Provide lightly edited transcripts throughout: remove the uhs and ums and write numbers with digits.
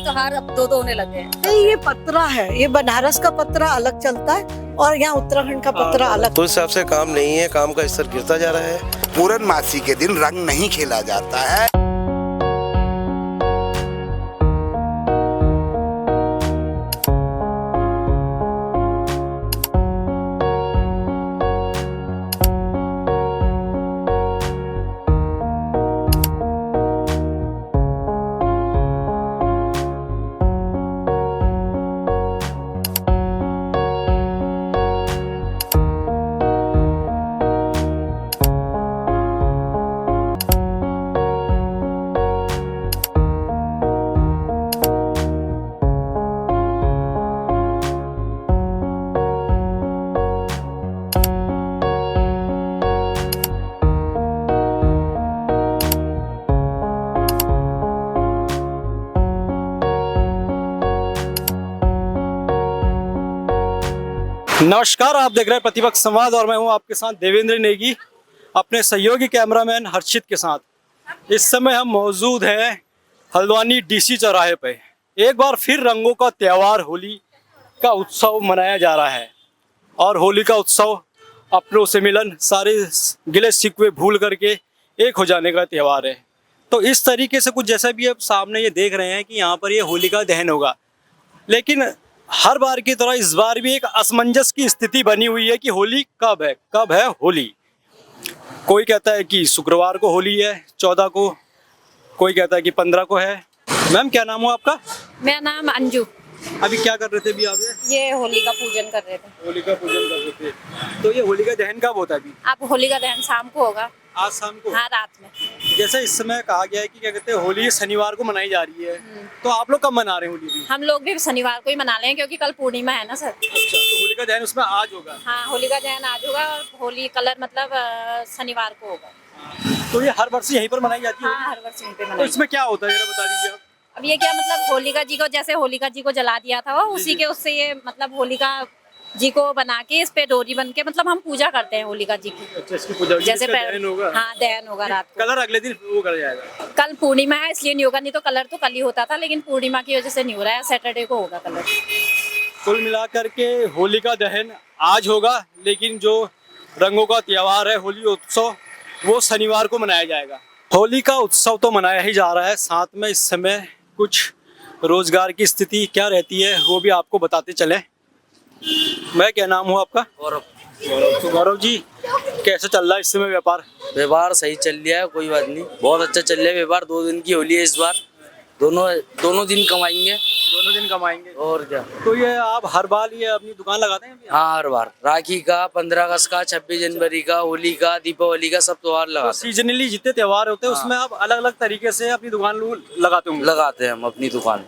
त्योहार अब दो होने लगे हैं। नहीं, ये पतरा है, ये बनारस का पतरा अलग चलता है और यहाँ उत्तराखंड का पतरा अलग। तो उस हिसाब से काम नहीं है, काम का स्तर गिरता जा रहा है। पूर्णमासी के दिन रंग नहीं खेला जाता है। नमस्कार, आप देख रहे हैं प्रतिपक्ष संवाद और मैं हूं आपके साथ देवेंद्र नेगी, अपने सहयोगी कैमरामैन हर्षित के साथ। इस समय हम मौजूद हैं हल्द्वानी डीसी चौराहे पे। एक बार फिर रंगों का त्यौहार होली का उत्सव मनाया जा रहा है और होली का उत्सव अपनों से मिलन, सारे गिले शिकवे भूल करके एक हो जाने का त्यौहार है। तो इस तरीके से कुछ जैसा भी आप सामने ये देख रहे हैं कि यहाँ पर ये होली का दहन होगा, लेकिन हर बार की तरह इस बार भी एक असमंजस की स्थिति बनी हुई है कि होली कब है होली। कोई कहता है कि शुक्रवार को होली है 14 को, कोई कहता है कि 15 को है। मैम, क्या नाम हो आपका? मेरा नाम अंजू। अभी क्या कर रहे थे अभी आप? ये होली का पूजन कर रहे थे। होली का पूजन कर रहे थे। तो ये होली का दहन कब होता है? अभी अब होली का दहन शाम को होगा। आज शाम को? हाँ, रात में। जैसे इस समय कहा गया है कि क्या कहते हैं होली शनिवार को मनाई जा रही है, तो आप लोग कब मना रहे हैं होली भी? हम लोग भी शनिवार को ही मना लें क्योंकि कल पूर्णिमा है ना सर। अच्छा, तो होली का दहन उसमें आज होगा? हाँ, होली का दहन आज होगा और होली कलर मतलब शनिवार को होगा। तो ये हर वर्ष यहीं पर मनाई जाती है? हाँ, हर वर्ष यहीं पे तो मनाई। इसमें क्या होता है जरा बता दीजिए आप। अब ये क्या मतलब होलिका जी को, जैसे होलिका जी को जला दिया था वो, उसी के उससे ये मतलब होलिका जी को बना के इस पे डोरी बन के मतलब हम पूजा करते हैं होलिका जी की। अच्छा, इसकी पूजा जैसे दहन होगा? हाँ, दहन होगा रात को। कलर अगले दिन वो कर जाएगा? कल पूर्णिमा है इसलिए नहीं होगा, नहीं तो कलर तो कल ही होता था, लेकिन पूर्णिमा की वजह से नहीं हो रहा है। सैटरडे को होगा कलर। कुल मिलाकर के होली का दहन आज होगा, लेकिन जो रंगों का त्योहार है होली उत्सव वो शनिवार को मनाया जाएगा। होली का उत्सव तो मनाया ही जा रहा है, साथ में इस समय कुछ रोजगार की स्थिति क्या रहती है वो भी आपको बताते चले। मैं, क्या नाम हूँ आपका? गौरव। तो गौरव जी, कैसे चल रहा है इस समय व्यापार? व्यापार सही चल रहा है, कोई बात नहीं, बहुत अच्छा चल रहा है व्यापार। 2 दिन की होली है इस बार, दोनों दिन कमाएंगे। दोनों दिन कमाएंगे और क्या। तो ये आप हर बार ये अपनी दुकान लगाते हैं? हाँ, हर बार राखी का, 15 अगस्त का, 26 जनवरी का, होली का, दीपावली का, सब त्योहार लगाते सीजनली जितने त्योहार होते हैं उसमें आप अलग अलग तरीके से अपनी दुकान लगाते होंगे? लगाते हैं हम अपनी दुकान।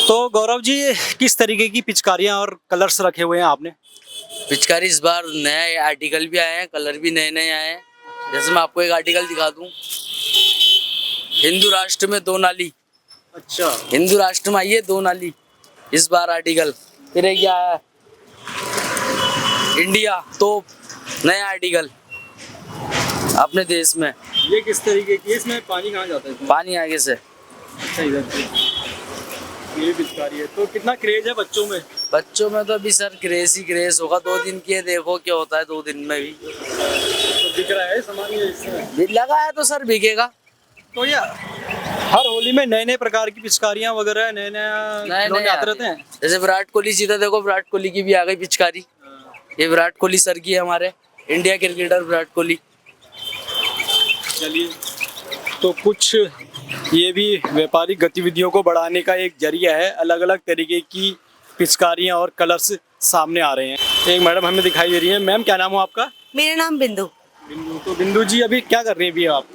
तो गौरव जी, किस तरीके की पिचकारियां और कलर्स रखे हुए हैं आपने? पिचकारी इस बार नए आर्टिकल भी आए हैं, कलर भी नए नए आए हैं। जैसे मैं आपको एक आर्टिकल दिखा दूं, हिंदू राष्ट्र में 2 नाली। अच्छा, हिंदू राष्ट्र में आई है 2 नाली इस बार आर्टिकल। फिर एक क्या है, इंडिया तो नया आर्टिकल अपने देश में। ये किस तरीके की? इसमें पानी कहाँ जाता है? पानी आगे से। अच्छा, इधर से ये पिचकारी है। तो कितना क्रेज है बच्चों में? बच्चों में तो अभी सर क्रेज ही क्रेज होगा। 2 दिन की है, देखो क्या होता है 2 दिन में भी। तो बिक रहा है सामान ये इसमें? लगा है तो सर बिकेगा। तो ये हर होली में नए नए प्रकार की पिचकारियां वगैरह नए नए आते रहते हैं। जैसे विराट कोहली जीता, देखो विराट कोहली की भी आ गई पिचकारी। ये विराट कोहली सर की है, हमारे इंडिया क्रिकेटर विराट कोहली। चलिए, तो कुछ ये भी व्यापारिक गतिविधियों को बढ़ाने का एक जरिया है। अलग अलग तरीके की पिचकारियां और कलर्स सामने आ रहे हैं। एक मैडम हमें दिखाई दे रही है। मैम, क्या नाम हो आपका? मेरा नाम बिंदु। बिंदु। तो बिंदु जी, अभी क्या कर रही है अभी आप?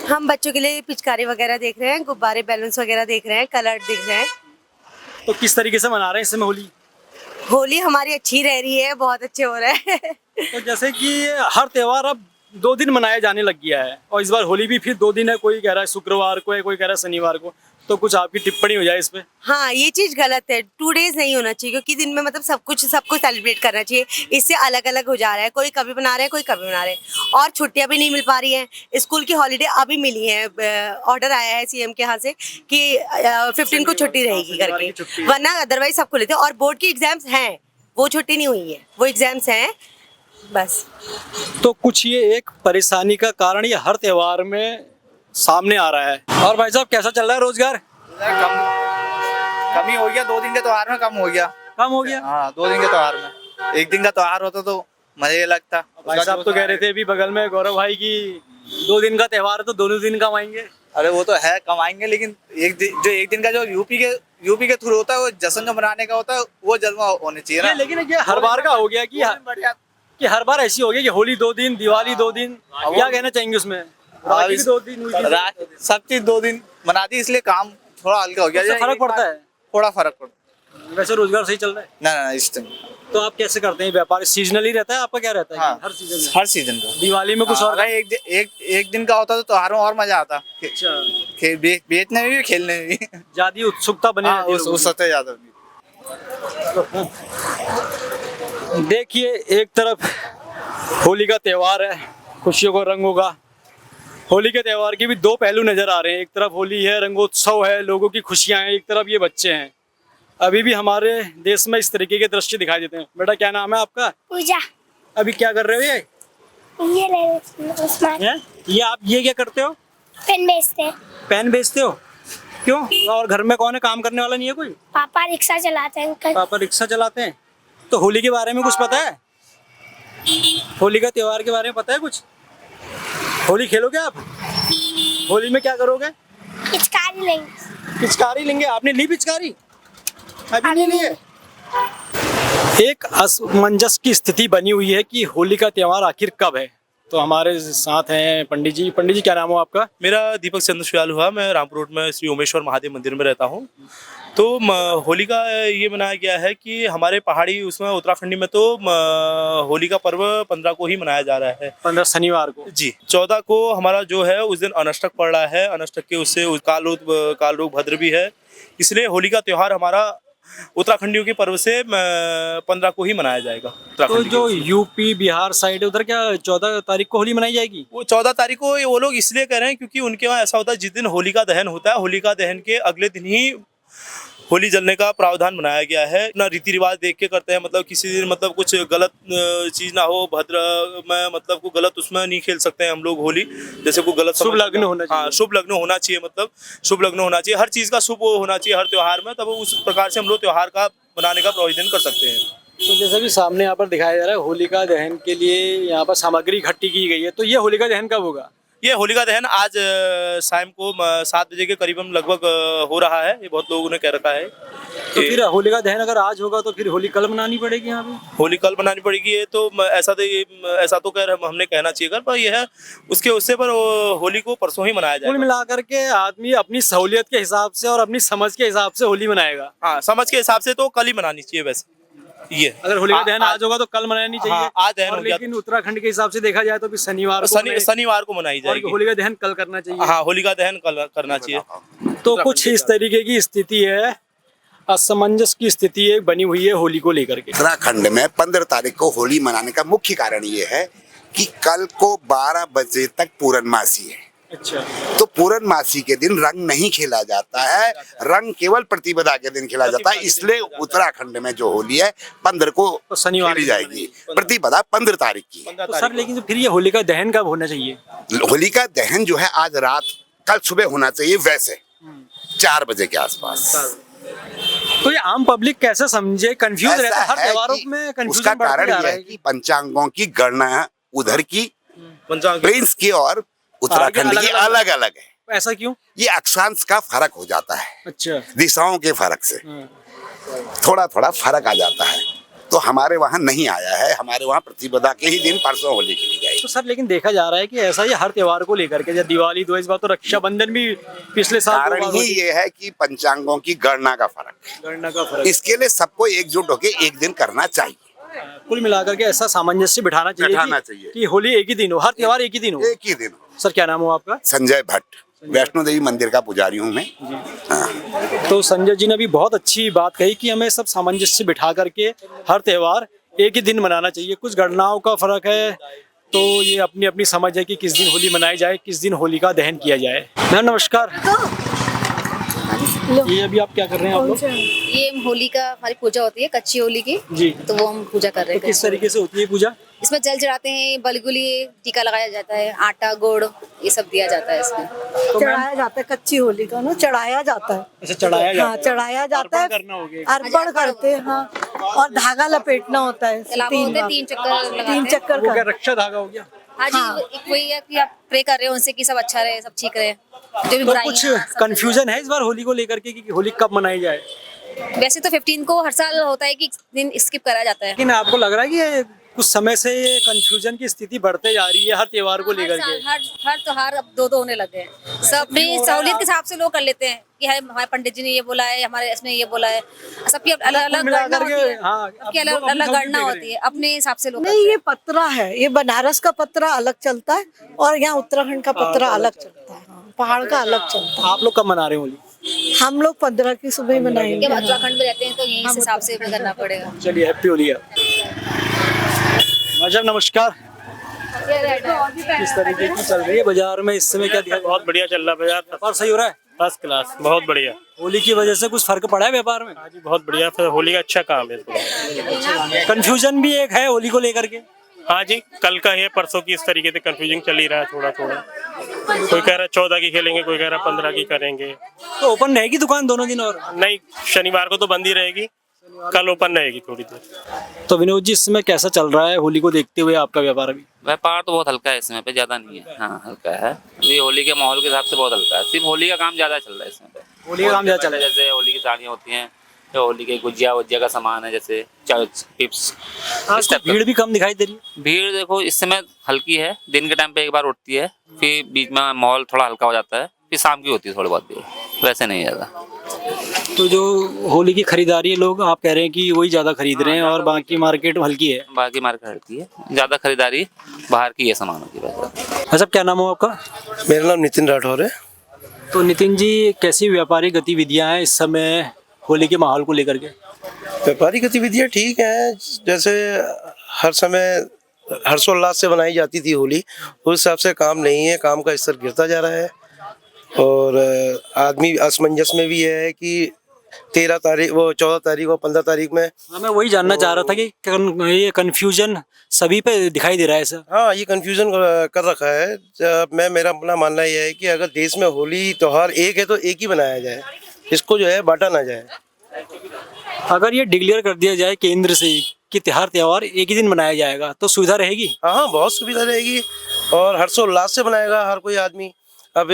हम बच्चों के लिए पिचकारी वगैरह देख रहे हैं, गुब्बारे बैलून्स वगैरह देख रहे हैं, कलर देख रहे हैं। तो किस तरीके से मना रहे हैं इस समय होली? होली हमारी अच्छी रह रही है, बहुत अच्छे हो रहा है। तो जैसे कि हर त्योहार अब 2 दिन मनाया जाने लग गया है और इस बार होली भी फिर 2 दिन है। कोई कह रहा है शुक्रवार को है, कोई कह रहा है शनिवार को। तो कुछ आपकी टिप्पणी हो जाए इस पे। हाँ, ये चीज गलत है। 2 डेज नहीं होना चाहिए, क्योंकि दिन में मतलब सबको सेलिब्रेट करना चाहिए। इससे अलग अलग हो जा रहा है, कोई कभी मना रहा है, कोई कभी मना रहा है। और छुट्टियां भी नहीं मिल पा रही हैं। स्कूल की हॉलीडे अभी मिली है, ऑर्डर आया है सीएम के यहाँ से कि 15 को छुट्टी रहेगी करके, वरना अदरवाइज सब खुले थे। और बोर्ड की एग्जाम्स हैं, वो छुट्टी नहीं हुई है, वो एग्जाम्स हैं बस। तो कुछ ये एक परेशानी का कारण ये हर त्योहार में सामने आ रहा है। और भाई साहब कैसा चल रहा है रोजगार? कम ही हो गया, 2 दिन के त्योहार में कम हो गया। कम हो गया? हाँ, 2 दिन के त्योहार में। 1 दिन का त्योहार होता तो मजा ही लगता। भाई साहब तो कह रहे थे अभी बगल में गौरव भाई की 2 दिन का त्योहार है तो दोनों दिन कमाएंगे। अरे वो तो है, कमाएंगे, लेकिन एक दिन का जो यूपी के थ्रू होता है, वो जश्न जो मनाने का होता है, वो जलवा होने चाहिए ना। लेकिन ये हर बार का हो गया कि हर बार ऐसी हो गया कि होली 2 दिन, दिवाली 2 दिन। क्या कहना चाहेंगे उसमें? राखी भी 2 दिन हुई थी। सब चीज 2 दिन मनाती, इसलिए काम थोड़ा हल्का हो गया। उससे फर्क पड़ता है? थोड़ा फर्क पड़ता है। वैसे रोजगार सही चल रहा है? ना इस टाइम तो आप कैसे करते हैं व्यापार? सीजनली रहता है आपका? क्या रहता है? हाँ, हर सीजन में? हर सीजन का। दिवाली में कुछ और? अगर एक दिन का होता तो त्योहार में और मजा आता। अच्छा, बेचने में भी, खेलने में भी ज्यादा उत्सुकता बनी रहती है लोगों उस सबसे ज्यादा। देखिए, एक तरफ होली का त्योहार है, खुशियों का रंग होगा। होली के त्योहार के भी 2 पहलू नजर आ रहे हैं। एक तरफ होली है, रंगोत्सव है, लोगों की खुशियां हैं, एक तरफ ये बच्चे हैं। अभी भी हमारे देश में इस तरीके के दृश्य दिखाई देते हैं। बेटा क्या नाम है आपका? पूजा। अभी क्या कर रहे हो? ये ले उस्मान। ये आप ये क्या करते हो? पेन बेचते हैं। पेन बेचते हो? क्यों? और घर में कौन है? काम करने वाला नहीं है कोई? पापा रिक्शा चलाते हैं अंकल। पापा रिक्शा चलाते हैं। तो होली के बारे में कुछ पता है? होली का त्योहार के बारे में पता है कुछ? होली खेलोगे आप? होली में क्या करोगे? पिचकारी लेंगे। पिचकारी लेंगे? आपने ली पिचकारी? अभी नहीं ली है। एक असमंजस की स्थिति बनी हुई है कि होली का त्योहार आखिर कब है। तो हमारे साथ हैं पंडित जी। पंडित जी क्या नाम हो आपका? मेरा दीपक चंद्रशयाल हुआ। मैं रामपुर रोड में श्री ओमेश्वर महादेव मंदिर में रहता हूँ। तो होली का ये मनाया गया है कि हमारे पहाड़ी उसमें उत्तराखंडी में तो होली का पर्व 15 को ही मनाया जा रहा है। 15 शनिवार को जी। 14 को हमारा जो है उस दिन अनष्टक पड़ रहा है। अनष्टक के उससे काल रूप भद्र भी है, इसलिए होली का त्योहार हमारा उत्तराखंडियों के पर्व से 15 को ही मनाया जाएगा। तो जो यूपी बिहार साइड है उधर क्या 14 तारीख को होली मनाई जाएगी? वो 14 तारीख को वो लोग इसलिए कह रहे हैं क्योंकि उनके वहाँ ऐसा होता है, जिस दिन होलिका दहन होता है, होलिका दहन के अगले दिन ही होली जलने का प्रावधान बनाया गया है। अपना रीति रिवाज देख के करते हैं, मतलब किसी दिन मतलब कुछ गलत चीज ना हो। भद्र में मतलब को गलत उसमें नहीं खेल सकते हैं हम लोग होली। जैसे को गलत शुभ लग्न होना चाहिए। हाँ, शुभ लग्न होना चाहिए, मतलब शुभ लग्न होना चाहिए। हर चीज का शुभ होना चाहिए हर त्योहार में, तब उस प्रकार से हम लोग त्योहार का मनाने का प्रावधान कर सकते हैं। तो जैसे कि सामने यहाँ पर दिखाया जा रहा है, होलिका दहन के लिए यहाँ पर सामग्री इकट्ठी की गई है। तो ये होलिका दहन कब होगा? ये होलिका दहन आज शाम को 7 बजे के करीबन लगभग हो रहा है। ये बहुत लोगों ने कह रखा है। तो फिर होलिका दहन अगर आज होगा तो फिर होली कल मनानी पड़ेगी यहाँ पे? होली कल मनानी पड़ेगी। ये तो ऐसा तो हमने कहना चाहिए, पर यह है उसके उससे पर होली को परसों ही मनाया जाएगा। कुल मिलाकर के आदमी अपनी सहूलियत के हिसाब से और अपनी समझ के हिसाब से होली मनाएगा। हाँ, समझ के हिसाब से तो कल ही मनानी चाहिए। वैसे ये अगर होलिका दहन आज होगा तो कल मनानी चाहिए। हाँ, आज दहन हो गया। लेकिन उत्तराखंड के हिसाब से देखा जाए तो शनिवार को मनाई जाएगी। होलिका दहन कल करना चाहिए। हाँ, होलिका दहन कल करना चाहिए। तो कुछ इस तरीके की स्थिति है, असमंजस की स्थिति एक बनी हुई है होली को लेकर के। उत्तराखंड में 15 तारीख को होली मनाने का मुख्य कारण ये है कि कल को 12 बजे तक पूर्णमासी है। अच्छा। तो पूर्णमासी के दिन रंग नहीं खेला जाता है, रंग केवल प्रतिपदा के दिन खेला जाता है। इसलिए उत्तराखंड में जो होली है 15 को शनिवार खेली जाएगी, प्रतिपदा 15 तारीख की। तो सर लेकिन फिर ये होलिका दहन कब होना चाहिए? होलिका दहन जो है आज रात, कल सुबह होना चाहिए, वैसे 4 बजे के आसपास। तो ये आम पब्लिक कैसे समझे? कंफ्यूज रहता है हर त्योहारों में। कंफ्यूजन उसका कारण यह है कि पंचांगों की गणना उधर की प्रिंस की और उत्तराखंड की अलग अलग है। ऐसा क्यों? ये अक्षांश का फर्क हो जाता है। अच्छा। दिशाओं के फर्क से थोड़ा थोड़ा फर्क आ जाता है। तो हमारे वहाँ नहीं आया है, हमारे वहाँ प्रतिपदा के ही दिन परसों होली खेली जाएगी। तो सर लेकिन देखा जा रहा है कि ऐसा ही हर त्योहार को लेकर के, जब दिवाली दो, इस बार तो रक्षाबंधन भी पिछले साल। कारण ही ये है कि पंचांगों की गणना का फर्क, इसके लिए सबको एकजुट होकर एक दिन करना चाहिए। कुल मिलाकर के ऐसा सामंजस्य बिठाना चाहिए कि होली एक ही दिन हो, हर त्योहार एक ही दिन हो। एक ही दिन हो। सर क्या नाम हो आपका? संजय भट्ट। वैष्णो देवी मंदिर का पुजारी हूँ मैं। हाँ। तो संजय जी ने भी बहुत अच्छी बात कही कि हमें सब सामंजस्य बिठा करके हर त्योहार एक ही दिन मनाना चाहिए। कुछ गणनाओं का फर्क है, तो ये अपनी अपनी समझ है कि किस दिन होली मनाई जाए, किस दिन होलिका दहन किया जाए। मैम नमस्कार। ये अभी आप क्या कर रहे हैं आप लोग? ये होली का हमारी पूजा होती है, कच्ची होली की जी। तो वो हम पूजा कर रहे तो किस तरीके से होती है पूजा? इसमें जल चढ़ाते हैं, बलगुली, टीका लगाया जाता है, आटा गुड़ ये सब दिया जाता है इसमें। तो चढ़ाया जाता है कच्ची होली का ना, चढ़ाया जाता है। अच्छा, चढ़ाया जाता हाँ है। चढ़ाया जाता है, अर्पण करना हो गया। अर्पण करते हैं। हाँ, और धागा लपेटना होता है अलावा होते हैं 3 चक्कर लगाते तीन हैं। चक्कर वो क्या का। रक्षा धागा हो गया? हाँ जी, एक वही है कि आप प्रे कर रहे हो उनसे कि सब अच्छा रहे, सब ठीक रहे, जो भी तो बुराई कुछ कंफ्यूजन है इस बार होली को लेकर के कि होली कब मनाई जाए? वैसे तो 15 को हर साल होता है कि दिन स्किप करा जाता है। लेकिन आपको लग रहा है कि ये कुछ समय से ये कंफ्यूजन की स्थिति बढ़ते जा रही है हर त्योहार को लेकर के? हर त्योहार अब दो होने लगे हैं। सब अपनी सहूलियत के हिसाब से लोग कर लेते हैं कि हमारे पंडित जी ने ये बोला है, हमारे इसमें ये बोला है, सबकी अलग अलग गणना होती है। हाँ, सबकी अलग अलग गणना होती है, अपने हिसाब से लोग नहीं, ये पतरा है, ये बनारस का पतरा अलग चलता है और यहाँ उत्तराखंड का पतरा अलग चलता है। हाँ, पहाड़ का अलग चलता है। आप लोग कब मना रहे हो होली? हम लोग 15 की सुबह मनाएंगे। जब उत्तराखंड में रहते हैं तो यही इस हिसाब से करना पड़ेगा। चलिए, हैप्पी होली। मैडम नमस्कार। किस तरीके की चल रही है बाजार में इस समय? क्या दिखा? बहुत बढ़िया चल रहा है बाजार, व्यापार सही हो रहा है? फर्स्ट क्लास, बहुत बढ़िया। होली की वजह से कुछ फर्क पड़ा है व्यापार में? हाँ जी, बहुत बढ़िया। फिर होली का अच्छा काम है इसमें। कंफ्यूजन भी एक है होली को लेकर के? हाँ जी, कल का है, परसों की इस तरीके से कंफ्यूजन चल ही रहा है थोड़ा थोड़ा। कोई कह रहा है 14 की खेलेंगे, कोई कह रहा है 15 की करेंगे। तो ओपन रहेगी दुकान दोनों दिन? और नहीं, शनिवार को तो बंद ही रहेगी, कल ओपन रहेगी थोड़ी देर। तो विनोद जी, इसमें कैसा चल रहा है होली को देखते हुए आपका व्यापार अभी? व्यापार तो बहुत हल्का है इसमें पे, ज्यादा नहीं है। हाँ, हल्का है, ये होली के माहौल के हिसाब से बहुत हल्का है। सिर्फ होली का काम ज्यादा चल रहा है इसमें पे। होली का काम ज्यादा चल रहा है। जैसे होली की साड़ियाँ होती हैं, जो होली के गुजिया वुजिया का सामान है, जैसे चिप्स। आज तो भीड़ भी कम दिखाई दे रही है। भीड़ देखो इस समय हल्की है, दिन के टाइम पे एक बार उठती है, फिर बीच में माहौल थोड़ा हल्का हो जाता है, फिर शाम की होती है थोड़ी बहुत भीड़, वैसे नहीं ज्यादा। तो जो होली की खरीदारी है, लोग आप कह रहे हैं कि वही ज्यादा खरीद रहे हैं और बाकी मार्केट हल्की है? बाकी मार्केट हल्की है, ज्यादा खरीदारी बाहर की है सामानों की वजह। अच्छा, क्या नाम हो आपका? मेरा नाम नितिन राठौर है। तो नितिन जी, कैसी व्यापारिक गतिविधियां हैं इस समय होली के माहौल को लेकर के? व्यापारिक गतिविधियाँ ठीक हैं, जैसे हर समय हर्षोल्लास से बनाई जाती थी होली, उस हिसाब से काम नहीं है, काम का स्तर गिरता जा रहा है। और आदमी असमंजस में भी है कि 13 तारीख, वो 14 तारीख और 15 तारीख में। हाँ, मैं वही जानना चाह रहा था कि ये कंफ्यूजन सभी पे दिखाई दे रहा है सर। हाँ, ये कंफ्यूजन कर रखा है। मेरा अपना मानना यह है कि अगर देश में होली त्योहार एक है तो एक ही बनाया जाए, इसको जो है बांटा ना जाए। अगर ये डिक्लेयर कर दिया जाए केंद्र से कि त्योहार एक ही दिन मनाया जाएगा तो सुविधा रहेगी? हाँ, बहुत सुविधा रहेगी और हर्षोल्लास से बनाएगा हर कोई आदमी। अब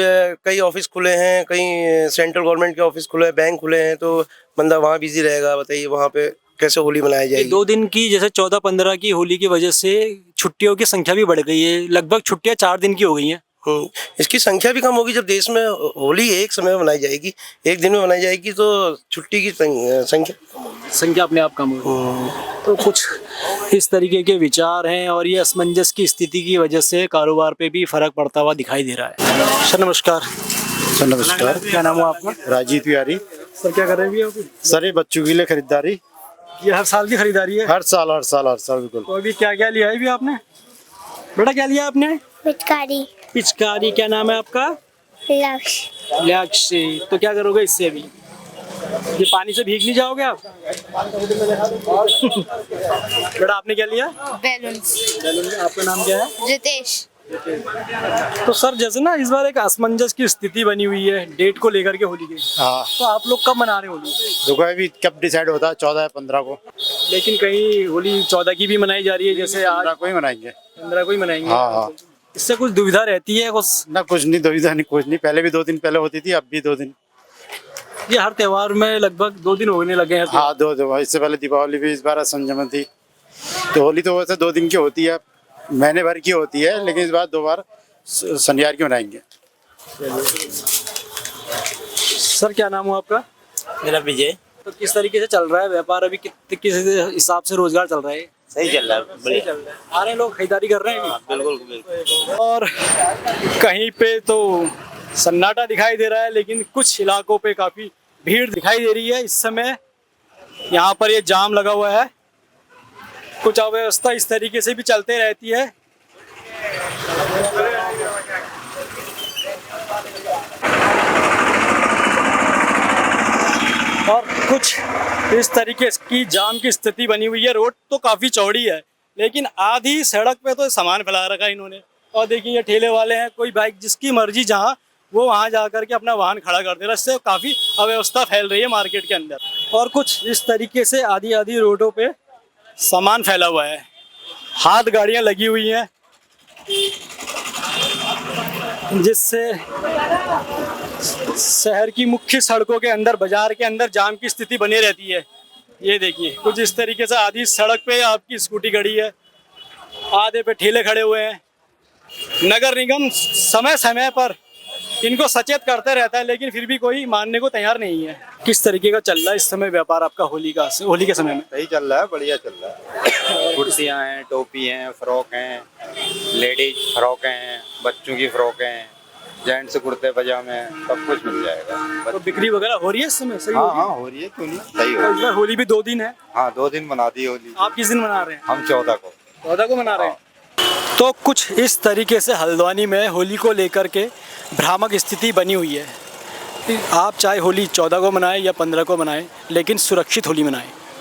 कई ऑफिस खुले हैं, कई सेंट्रल गवर्नमेंट के ऑफिस खुले हैं, बैंक खुले हैं, तो बंदा वहाँ बिजी रहेगा। बताइए वहाँ पे कैसे होली मनाई जाएगी? 2 दिन की, जैसे 14-15 की होली की वजह से छुट्टियों की संख्या भी बढ़ गई है, लगभग छुट्टियां 4 दिन की हो गई हैं। इसकी संख्या भी कम होगी। जब देश में होली एक समय में मनाई जाएगी, एक दिन में मनाई जाएगी, तो छुट्टी की संख्या अपने आप कम होगी। तो कुछ इस तरीके के विचार हैं और ये असमंजस की स्थिति की वजह से कारोबार पे भी फर्क पड़ता हुआ दिखाई दे रहा है। सर नमस्कार। सर नमस्कार। क्या नाम हो आपका? राजीव तिवारी। सर क्या कर रहे हैं अभी? सर ये बच्चों के लिए खरीदारी। ये हर साल की खरीदारी है? हर साल बिल्कुल। तो अभी क्या क्या लिया है अभी आपने? बेटा क्या लिया आपने? पिचकारी। पिचकारी। क्या नाम है आपका? लक्ष्य। तो क्या करोगे इससे अभी? ये पानी से भीग नहीं जाओगे आप? बेटा आपने क्या लिया? बैलून। आपका नाम क्या है? रितेश। तो सर, जैसे ना इस बार एक असमंजस की स्थिति बनी हुई है डेट को लेकर के होली की। हाँ, तो आप लोग कब मना रहे हो होली? देखो अभी कब डिसाइड होता है, 14 या 15 को। लेकिन कहीं होली 14 की भी मनाई जा रही है, जैसे आज 15 को ही मनाएंगे। 15 को ही मनाएंगे। हाँ। इससे कुछ दुविधा रहती है? कुछ नहीं, दुविधा नहीं, कुछ नहीं। पहले भी 2 दिन पहले होती थी, अब भी 2 दिन। ये हर त्योहार में लगभग 2 दिन होने लगे हैं। हाँ, 2 इससे पहले दीपावली भी इस बार संजमन थी। तो होली तो वैसे 2 दिन की होती है, महीने भर की होती है, लेकिन इस बार 2 बार शनिवार की मनाएंगे। सर क्या नाम हो आपका? मेरा विजय। तो किस तरीके से चल रहा है व्यापार अभी? किस हिसाब से रोजगार चल रहा है? सही चल रहा है, बढ़िया चल रहा है। आ रहे लोग खरीदारी कर रहे हैं? बिल्कुल। और कहीं पे तो सन्नाटा दिखाई दे रहा है, लेकिन कुछ इलाकों पे काफ़ी भीड़ दिखाई दे रही है। इस समय यहाँ पर ये जाम लगा हुआ है, कुछ अव्यवस्था इस तरीके से भी चलते रहती है। और कुछ इस तरीके की जाम की स्थिति बनी हुई है। रोड तो काफ़ी चौड़ी है, लेकिन आधी सड़क पे तो सामान फैला रखा है इन्होंने। और देखिए ये ठेले वाले हैं, कोई बाइक जिसकी मर्जी जहाँ वो वहाँ जा करके अपना वाहन खड़ा कर दे रहा है। इससे काफ़ी अव्यवस्था फैल रही है मार्केट के अंदर। और कुछ इस तरीके से आधी आधी रोडों पे सामान फैला हुआ है, हाथ गाड़ियाँ लगी हुई हैं, जिससे शहर की मुख्य सड़कों के अंदर, बाजार के अंदर जाम की स्थिति बनी रहती है। ये देखिए कुछ इस तरीके से आधी सड़क पे आपकी स्कूटी खड़ी है, आधे पे ठेले खड़े हुए हैं। नगर निगम समय समय पर इनको सचेत करते रहता है, लेकिन फिर भी कोई मानने को तैयार नहीं है। किस तरीके का चल रहा है इस समय व्यापार आपका होली के समय में? सही चल रहा है, बढ़िया चल रहा है। कुर्सियाँ हैं, टोपी हैं, फ्रॉक हैं, लेडीज फ्रॉक हैं, बच्चों की फ्रॉक हैं, जेंट्स कुर्ते पजामे हैं, सब कुछ मिल जाएगा। तो बिक्री वगैरह हो रही है इस समय? सही हाँ हाँ हो रही है, क्यों नहीं, सही हो रही है। होली भी 2 दिन है। हाँ 2 दिन मना दी होली। आप किस दिन मना रहे हैं? हम 14 को। 14 को मना रहे हैं। तो कुछ इस तरीके से हल्द्वानी में होली को लेकर के भ्रामक स्थिति बनी हुई है। आप चाहे होली 14 को मनाएं या 15 को मनाएं, लेकिन सुरक्षित होली मनाएं।